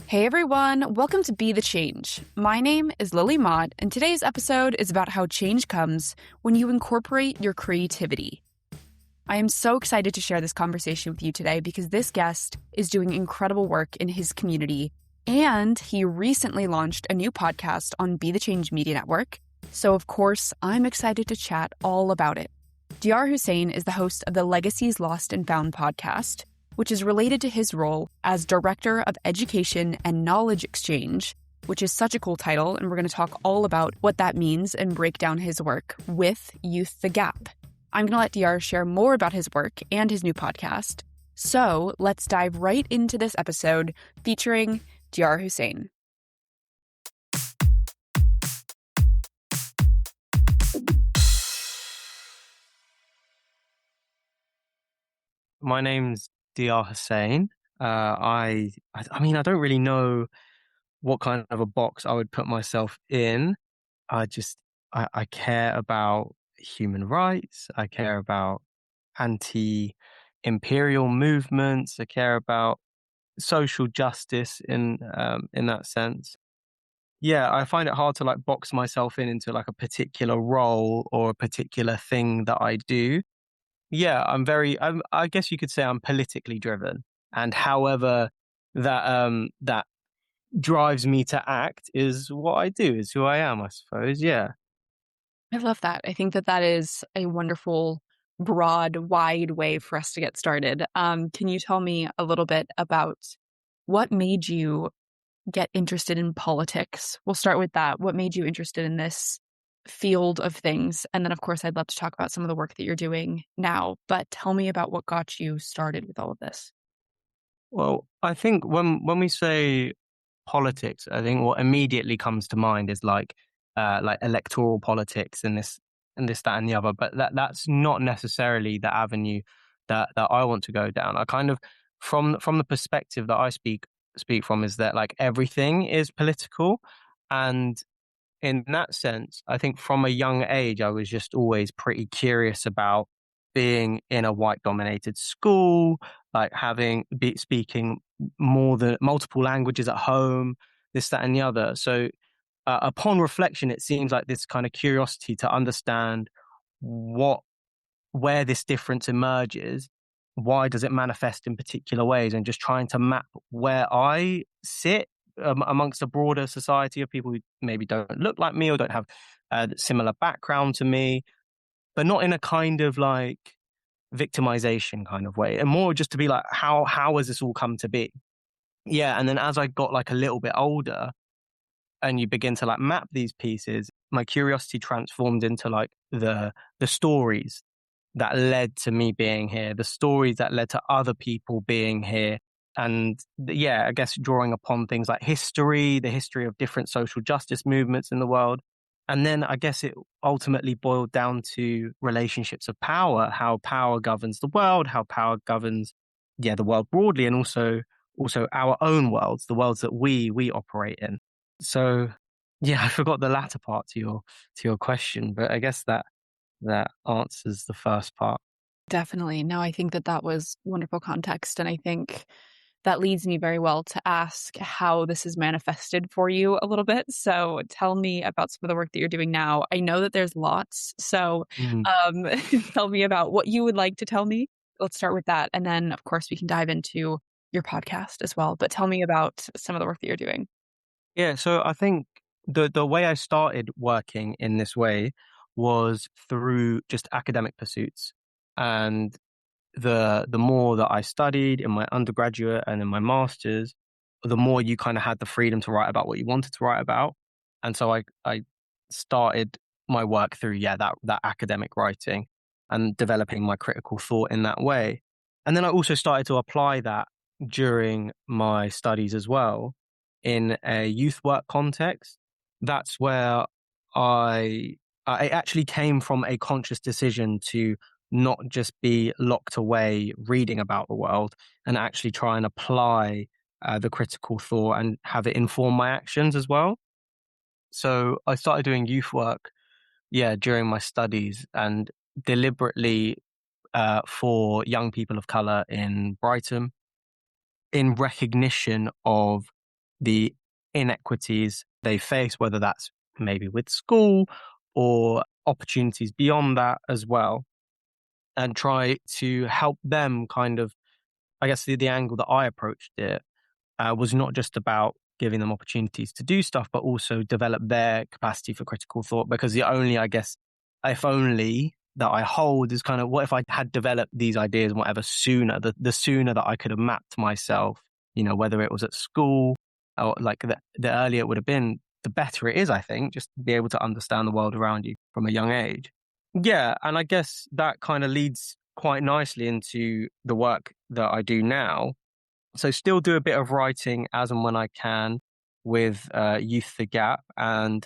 Hey everyone, welcome to Be the Change. My name is Mott, and today's episode is about how change comes when you incorporate your creativity. I am so excited to share this conversation with you today because this guest is doing incredible work in his community, and he recently launched a new podcast on Be the Change Media Network. So of course, I'm excited to chat all about it. Dyar Hussain is the host of the Legacies Lost and Found podcast, which is related to his role as Director of Education and Knowledge Exchange, which is such a cool title, and we're going to talk all about what that means and break down his work with YouthTheGap. I'm going to let Dyar share more about his work and his new podcast. So let's dive right into this episode featuring Dyar Hussain. My name's Dyar Hussain. I mean, I don't really know what kind of a box I would put myself in. I care about human rights. I care about anti-imperial movements. I care about social justice in that sense. Yeah, I find it hard to box myself into a particular role or a particular thing that I do. Yeah, I guess you could say I'm politically driven. And however that drives me to act is what I do, is who I am, I suppose. Yeah. I love that. I think that that is a wonderful, broad, wide way for us to get started. Can you tell me a little bit about what made you get interested in politics? We'll start with that. What made you interested in this field of things? And then, of course, I'd love to talk about some of the work that you're doing now. But tell me about what got you started with all of this. Well, I think when we say politics, I think what immediately comes to mind is like electoral politics and this, that, and the other. But that's not necessarily the avenue that I want to go down. I kind of from the perspective that I speak from is that everything is political. And in that sense, I think from a young age, I was just always pretty curious about being in a white dominated school, speaking more than multiple languages at home, this, that, and the other. So upon reflection, it seems like this kind of curiosity to understand where this difference emerges, why does it manifest in particular ways, and just trying to map where I sit amongst a broader society of people who maybe don't look like me or don't have similar background to me, but not in a kind of victimization kind of way, and more just to be how has this all come to be? Yeah. And then as I got a little bit older and you begin to map these pieces, my curiosity transformed into the stories that led to me being here, the stories that led to other people being here. And yeah, I guess drawing upon things like history, the history of different social justice movements in the world. And then I guess it ultimately boiled down to relationships of power, how power governs the world, how power governs, the world broadly, and also our own worlds, the worlds that we operate in. So yeah, I forgot the latter part to your question, but I guess that answers the first part. Definitely. No, I think that that was wonderful context. And I think that leads me very well to ask how this is manifested for you a little bit. So tell me about some of the work that you're doing now. I know that there's lots. So tell me about what you would like to tell me. Let's start with that. And then, of course, we can dive into your podcast as well. But tell me about some of the work that you're doing. Yeah, so I think the way I started working in this way was through just academic pursuits. And the more that I studied in my undergraduate and in my master's, the more you kind of had the freedom to write about what you wanted to write about. And so I started my work through, that academic writing and developing my critical thought in that way. And then I also started to apply that during my studies as well in a youth work context. That's where I actually came from a conscious decision to not just be locked away reading about the world and actually try and apply the critical thought and have it inform my actions as well. So I started doing youth work, during my studies and deliberately for young people of color in Brighton in recognition of the inequities they face, whether that's maybe with school or opportunities beyond that as well, and try to help them kind of, I guess the angle that I approached it was not just about giving them opportunities to do stuff, but also develop their capacity for critical thought. Because the only, I guess, if only that I hold is kind of, what if I had developed these ideas and whatever sooner, the sooner that I could have mapped myself, whether it was at school or like the earlier it would have been, the better it is, I think, just to be able to understand the world around you from a young age. Yeah. And I guess that kind of leads quite nicely into the work that I do now. So still do a bit of writing as and when I can with YouthTheGap, and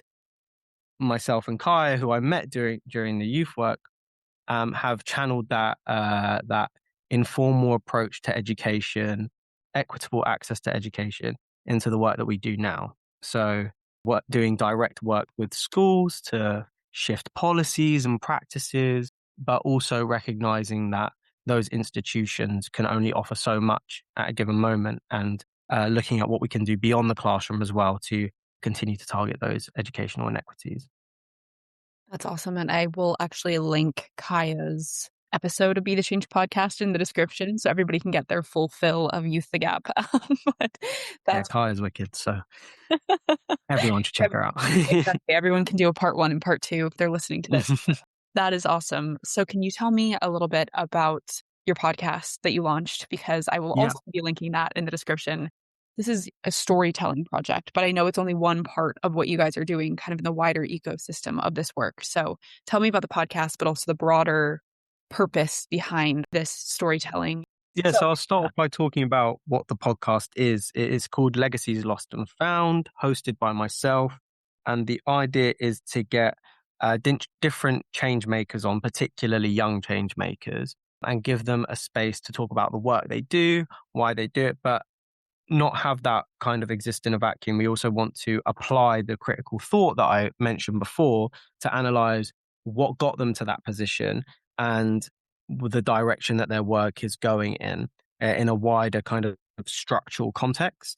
myself and Kaya, who I met during the youth work, have channeled that informal approach to education, equitable access to education, into the work that we do now. So doing direct work with schools to shift policies and practices, but also recognizing that those institutions can only offer so much at a given moment, and looking at what we can do beyond the classroom as well to continue to target those educational inequities. That's awesome. And I will actually link Kaya's episode of Be the Change podcast in the description so everybody can get their full fill of Youth the Gap. But Yeah, that's Kaya's wicked, so everyone should check her out. exactly. Everyone can do a part 1 and part 2 if they're listening to this. That is awesome. So can you tell me a little bit about your podcast that you launched? Because I will Yeah. also be linking that in the description. This is a storytelling project, but I know it's only one part of what you guys are doing kind of in the wider ecosystem of this work. So tell me about the podcast, but also the broader purpose behind this storytelling. Yeah, so I'll start off by talking about what the podcast is. It is called Legacies Lost and Found, hosted by myself. And the idea is to get different change makers on, particularly young change makers, and give them a space to talk about the work they do, why they do it, but not have that kind of exist in a vacuum. We also want to apply the critical thought that I mentioned before to analyze what got them to that position and the direction that their work is going in a wider kind of structural context.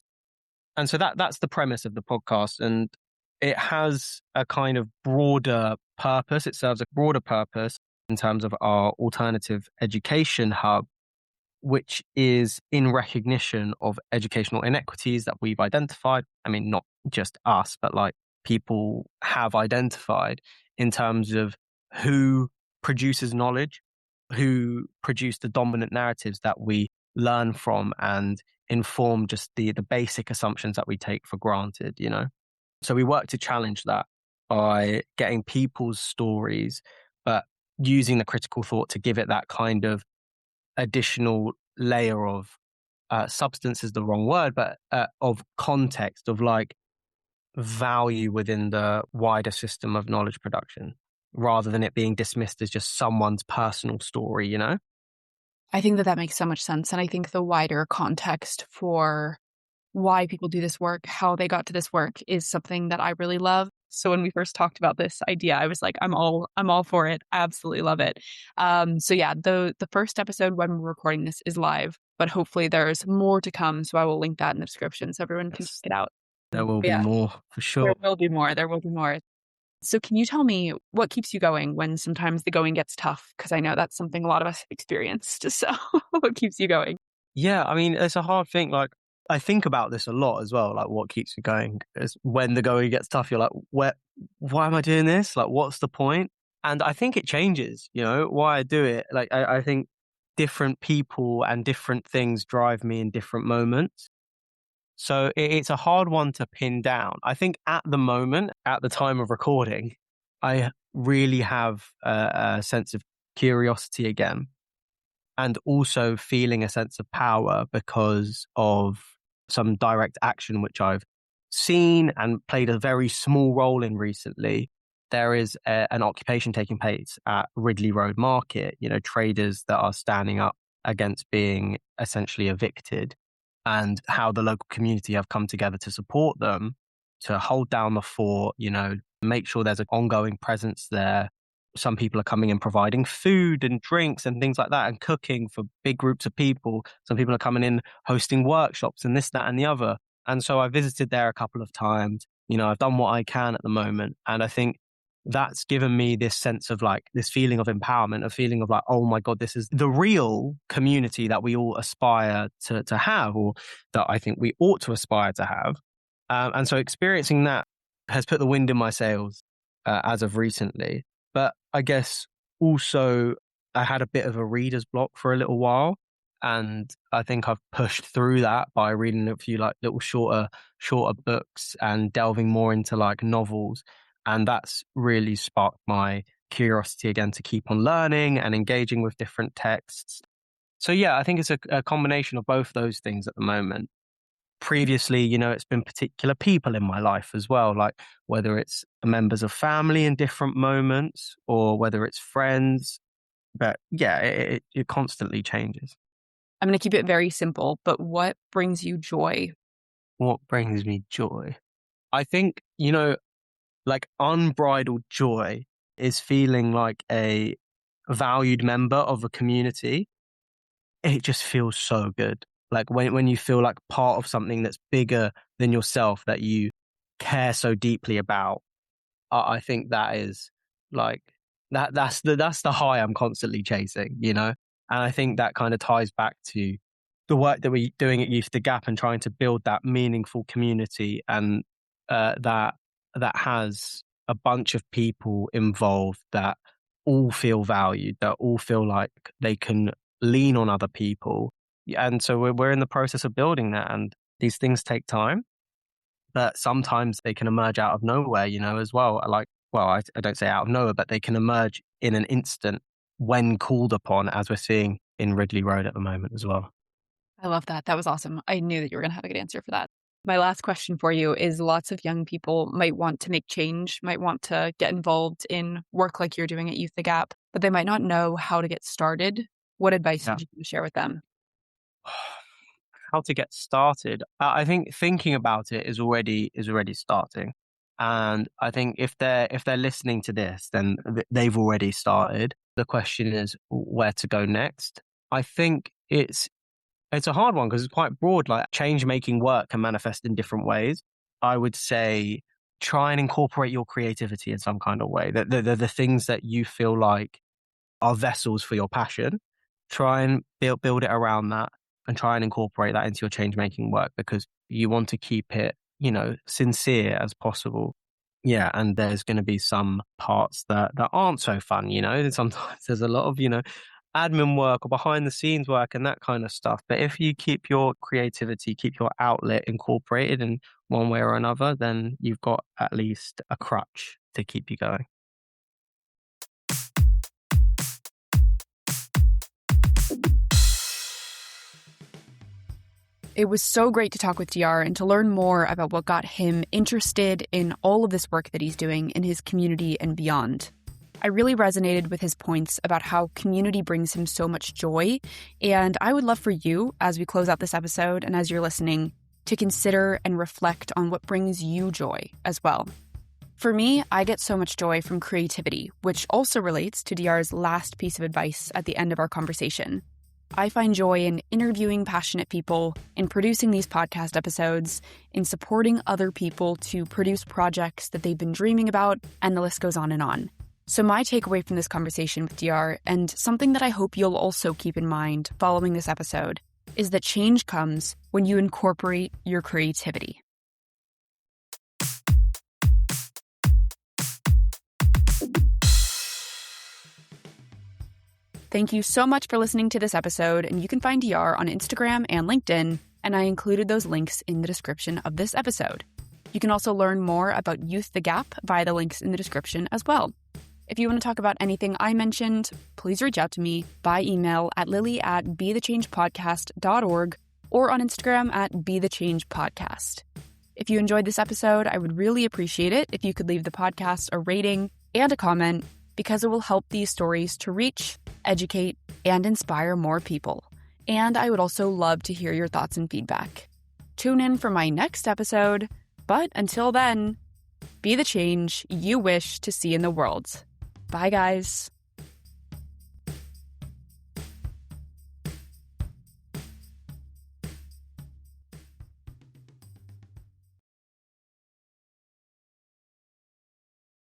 And so that's the premise of the podcast. And it has a kind of broader purpose. It serves a broader purpose in terms of our alternative education hub, which is in recognition of educational inequities that we've identified. I mean, not just us, but like people have identified in terms of who produces knowledge, who produce the dominant narratives that we learn from and inform just the basic assumptions that we take for granted. So we work to challenge that by getting people's stories, but using the critical thought to give it that kind of additional layer of substance is the wrong word, but of context, of like value within the wider system of knowledge production, rather than it being dismissed as just someone's personal story. I think that makes so much sense. And I think the wider context for why people do this work, how they got to this work, is something that I really love. So when we first talked about this idea, I was like, I'm all for it. I absolutely love it. So yeah, the first episode when we're recording this is live, but hopefully there's more to come. So I will link that in the description so everyone can check it out. There will be more for sure. There will be more. There will be more. So can you tell me what keeps you going when sometimes the going gets tough? Because I know that's something a lot of us have experienced. So what keeps you going? Yeah, I mean, it's a hard thing. Like, I think about this a lot as well. Like, what keeps me going is when the going gets tough, you're like, why am I doing this? Like, what's the point? And I think it changes, why I do it. Like, I think different people and different things drive me in different moments. So it's a hard one to pin down. I think at the moment, at the time of recording, I really have a sense of curiosity again, and also feeling a sense of power because of some direct action which I've seen and played a very small role in recently. There is an occupation taking place at Ridley Road Market, traders that are standing up against being essentially evicted, and how the local community have come together to support them, to hold down the fort, make sure there's an ongoing presence there. Some people are coming in providing food and drinks and things like that, and cooking for big groups of people. Some people are coming in hosting workshops and this, that, and the other. And so I visited there a couple of times. I've done what I can at the moment. And I think that's given me this sense of like this feeling of empowerment, a feeling of like, oh my God, this is the real community that we all aspire to have, or that I think we ought to aspire to have. And so experiencing that has put the wind in my sails as of recently. But I guess also I had a bit of a reader's block for a little while. And I think I've pushed through that by reading a few like little shorter books and delving more into like novels. And that's really sparked my curiosity again to keep on learning and engaging with different texts. So yeah, I think it's a combination of both those things at the moment. Previously, it's been particular people in my life as well, like whether it's members of family in different moments or whether it's friends. But yeah, it constantly changes. I'm going to keep it very simple, but what brings you joy? What brings me joy? I think, like unbridled joy is feeling like a valued member of a community. It just feels so good. Like when you feel like part of something that's bigger than yourself that you care so deeply about. I think that is like that's the high I'm constantly chasing, And I think that kind of ties back to the work that we're doing at YouthTheGap and trying to build that meaningful community and that has a bunch of people involved that all feel valued, that all feel like they can lean on other people. And so we're in the process of building that, and these things take time, but sometimes they can emerge out of nowhere, as well. Like, well, I don't say out of nowhere, but they can emerge in an instant when called upon, as we're seeing in Ridley Road at the moment as well. I love that. That was awesome. I knew that you were going to have a good answer for that. My last question for you is lots of young people might want to make change, might want to get involved in work like you're doing at YouthTheGap, but they might not know how to get started. What advice would you share with them? How to get started? I think thinking about it is already starting. And I think if they're listening to this, then they've already started. The question is where to go next. I think it's a hard one because it's quite broad. Like change-making work can manifest in different ways. I would say try and incorporate your creativity in some kind of way. The things that you feel like are vessels for your passion. Try and build it around that and try and incorporate that into your change-making work because you want to keep it, sincere as possible. Yeah, and there's going to be some parts that aren't so fun, Sometimes there's a lot of, admin work or behind the scenes work and that kind of stuff. But if you keep your creativity, keep your outlet incorporated in one way or another, then you've got at least a crutch to keep you going. It was so great to talk with Dyar and to learn more about what got him interested in all of this work that he's doing in his community and beyond. I really resonated with his points about how community brings him so much joy, and I would love for you, as we close out this episode and as you're listening, to consider and reflect on what brings you joy as well. For me, I get so much joy from creativity, which also relates to Dyar's last piece of advice at the end of our conversation. I find joy in interviewing passionate people, in producing these podcast episodes, in supporting other people to produce projects that they've been dreaming about, and the list goes on and on. So my takeaway from this conversation with Dyar, and something that I hope you'll also keep in mind following this episode, is that change comes when you incorporate your creativity. Thank you so much for listening to this episode, and you can find Dyar on Instagram and LinkedIn, and I included those links in the description of this episode. You can also learn more about YouthTheGap via the links in the description as well. If you want to talk about anything I mentioned, please reach out to me by email at lily@bethechangepodcast.org or on Instagram at bethechangepodcast. If you enjoyed this episode, I would really appreciate it if you could leave the podcast a rating and a comment, because it will help these stories to reach, educate, and inspire more people. And I would also love to hear your thoughts and feedback. Tune in for my next episode, but until then, be the change you wish to see in the world. Bye, guys.